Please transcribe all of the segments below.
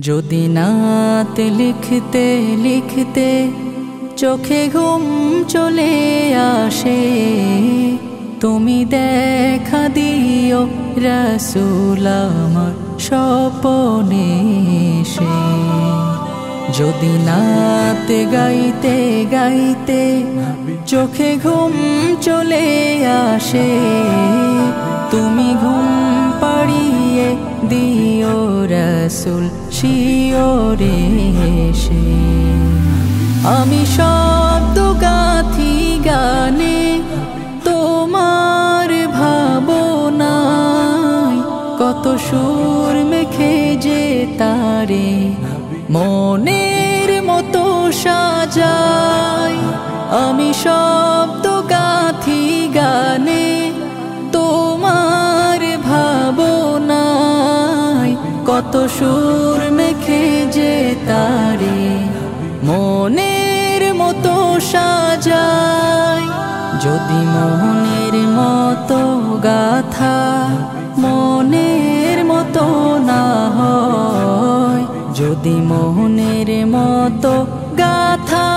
যদি নাত লিখতে লিখতে চোখে ঘুম চলে আসে, তুমি দেখা দিও রাসূল আমার স্বপ্নে এসে। যদি নাত গাইতে গাইতে চোখে ঘুম চলে আসে, তুমি ঘুম পাড়িয়ে দিও রাসূল শিওরে এসে। আমি শব্দ গাথি গানে তোমার ভাবনায়, কত সুর মেখে যে তারে মনের মতো সাজাই। আমি শব্দ গাথি গানে তোমার ভাবনায়, কত সুর মেখে যে তারে মনের মতো সাজাই। যদি মনের মতো গাথা মনের মতো না হয়, যদি মনের মতো গাথা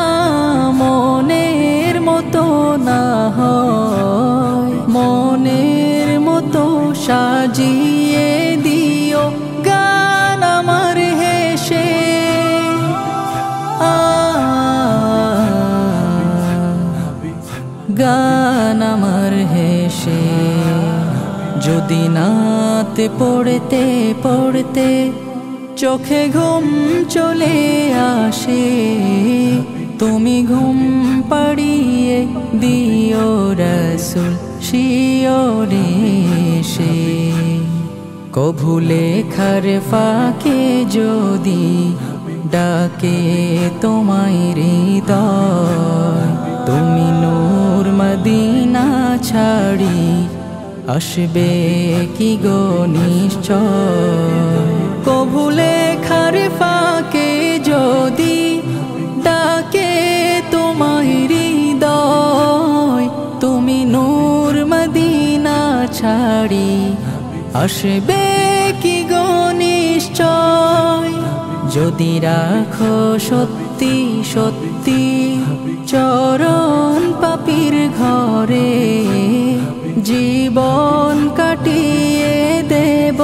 মনের মতো না হয়, মনের মতো সাজিয়ে দিও গান আমার হেসে। গান আমার হেসে। যদি নাত পড়তে পড়তে চোখে ঘুম চলে আসে, তুমি ঘুম পাড়িয়ে দিও রাসূল শিওরে এসে। কভু লেখার ফাঁকে যদি ডাকে তোমায় হৃদয়, তুমি নূর মদিনা ছাড়ি আসবে কি গো নিশ্চয়। কভু লেখার ফাঁকে যদি ডাকে তোমায় হৃদয়, তুমি নূর মদিনা ছাড়ি আসবে কি গো নিশ্চয়। যদি রাখো সত্যি সত্যি চরণ পাপীর ঘরে, জীবন কাটিয়ে দেব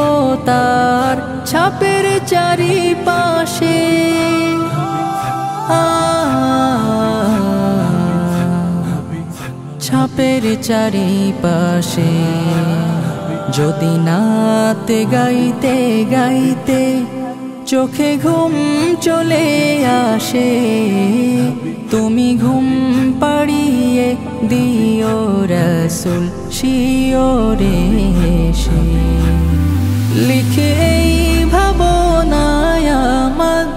তার ছাপের চারিপাশে। ছাপের চারিপাশে। যদি নাত গাইতে গাইতে চোখে ঘুম চলে আসে, তুমি ঘুম পাড়িয়ে দিও রাসূল শিওরে এসে। লিখে এই ভাবনায় আমদ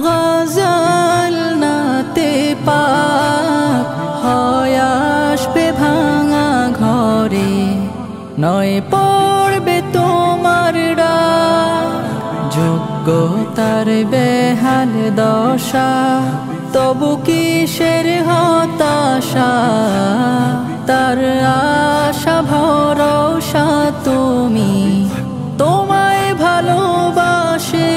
গজল নাতে পাক, হয় আসবে ভাঙা ঘরে, নয় পড়বে তোমার ডাক। যোগ্যতার বেহাল দশা, তবু কিসের হতাশা, তার আশা ভরসা তুমি, তোমায় ভালোবাসে।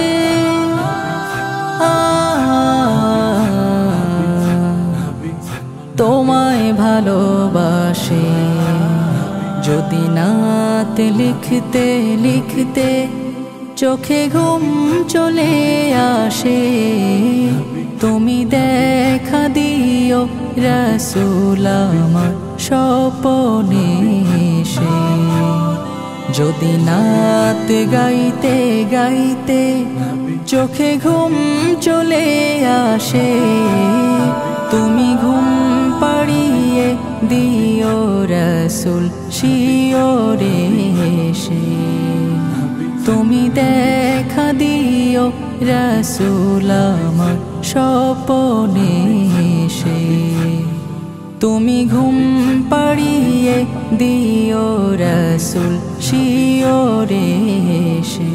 তোমায় ভালোবাসে। যদি নাত লিখতে লিখতে চোখে ঘুম চলে আসে, তুমি দেখা দিও রাসূল আমার স্বপ্নে এসে। যদি নাত গাইতে গাইতে চোখে ঘুম চলে আসে, তুমি ঘুম পাড়িয়ে দিও রাসূল শিওরে এসে। তুমি দেখা দিও রাসূল আমার স্বপ্নে এসে। তুমি ঘুম পাড়িয়ে দিও রাসূল শিওরে এসে।